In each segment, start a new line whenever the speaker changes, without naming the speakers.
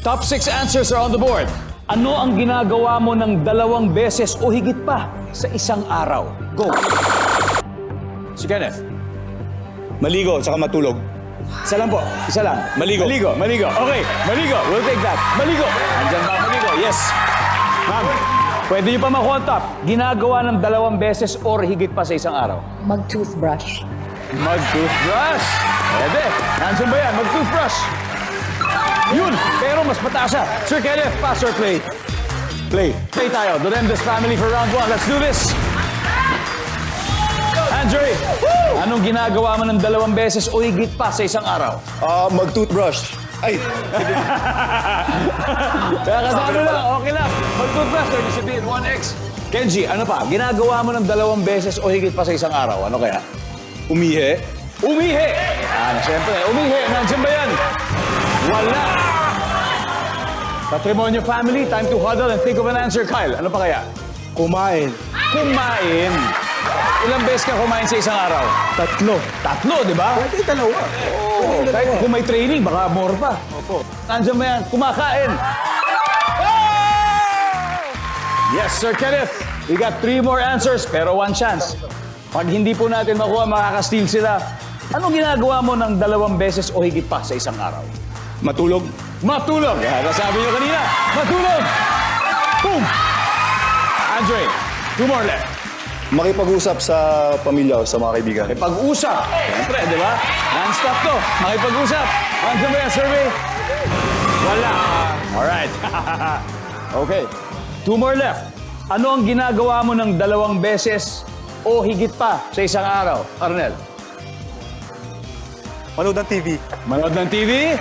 Top 6 answers are on the board. Ano ang ginagawa mo ng 2 beses o higit pa sa isang araw? Go. Si Kenneth.
Maligo, saka matulog.
Isa lang po. Isa lang.
Maligo.
Maligo. Okay. Maligo. We'll take that. Maligo. Andyan ba maligo? Yes. Ma'am, pwede niyo pa makuha ang top. Ginagawa ng 2 beses or higit pa sa isang araw?
Mag-toothbrush.
Mag-toothbrush. Pwede. Nandiyan ba yan? Mag-toothbrush. Yun. Pero mas mataas siya. Sir Kenneth, pass or play?
Play.
Play tayo. Duremdes family for round 1. Let's do this. Andre, anong ginagawa mo ng 2 beses o higit pa sa isang araw?
Mag-toothbrush. Ay,
Kaya kasano lang, okay lang. Mag-toothbrush, or discipline, 1x. Kenji, ano pa? Ginagawa mo ng 2 beses o higit pa sa isang araw? Ano kaya?
umihi.
Umihi! Siyempre, umihi. Nandiyan ba yan? Wala. Patrimonio family, time to huddle and think of an answer, Kyle. Ano pa kaya?
Kumain.
Kumain. Ilang beses ka kumain sa isang araw?
3.
Tatlo, di ba?
Pwede 2.
Oo. Kahit kung may training, baka more pa.
Opo.
Nandiyan ba yan? Kumakain. Yes, Sir Kenneth. We got 3 more answers, pero 1 chance. Pag hindi po natin makuha, makaka-steal sila. Anong ginagawa mo ng 2 beses o higit pa sa isang araw?
Matulog.
Matulog! Yan, nasabi nyo kanina. Matulog! Boom! Andre, 2 more left.
Makipag-usap sa pamilya o sa mga kaibigan.
Pag-usap. Siyempre, di ba? Non-stop to. Makipag-usap. Nandiyan ba yan, survey? Wala. Alright. Okay. 2 more left. Ano ang ginagawa mo ng 2 beses o higit pa sa isang araw? Arnel.
Manood ng TV.
Manood ng TV?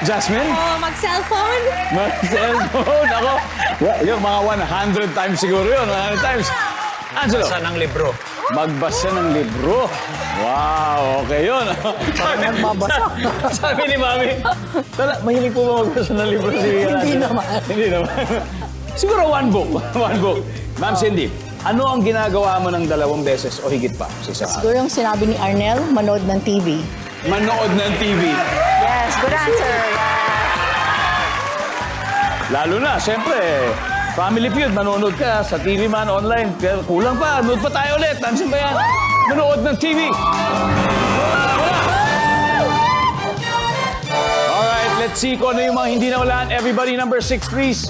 Jasmine?
Oh, mag-cellphone?
Mag-cellphone. Ako. Yung mga 100 times siguro yun. 100 times. Angelo.
Magbasa ng libro.
Magbasa ng libro. Wow, okay yun. Sabi ni Mami, mahilig po ba magbasa ng libro si
Hindi naman.
Hindi naman. Siguro 1 book. 1 book. Ma'am Cindy, ano ang ginagawa mo ng 2 beses o higit pa sa isang araw?
Siguro yung sinabi ni Arnel, manood ng TV.
Manood ng TV.
Yes, good answer.
Lalo na, siyempre, Family Feud, manonood ka sa TV man, online. Pero kulang pa, nood pa tayo ulit. Nandiyan ba yan? Manood ng TV. Alright, let's see kung ano yung mga hindi nawalaan. Everybody, number 6, please.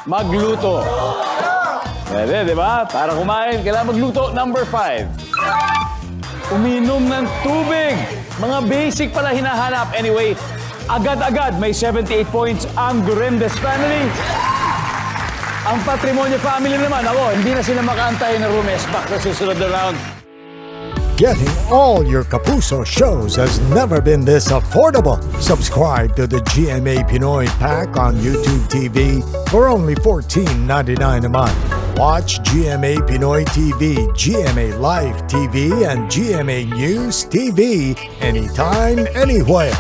Magluto. Pwede, di ba? Para kumain, kailangan magluto. Number 5. Uminom ng tubig. Mga basic pala hinahanap. Anyway, agad-agad may 78 points ang Duremdes family. Ang Patrimonio family naman, ako, hindi na sila makaantay na rumes back sa susunod na round.
Getting all your Kapuso shows has never been this affordable. Subscribe to the GMA Pinoy Pack on YouTube TV for only $14.99 a month. Watch GMA Pinoy TV, GMA Live TV, and GMA News TV anytime, anywhere.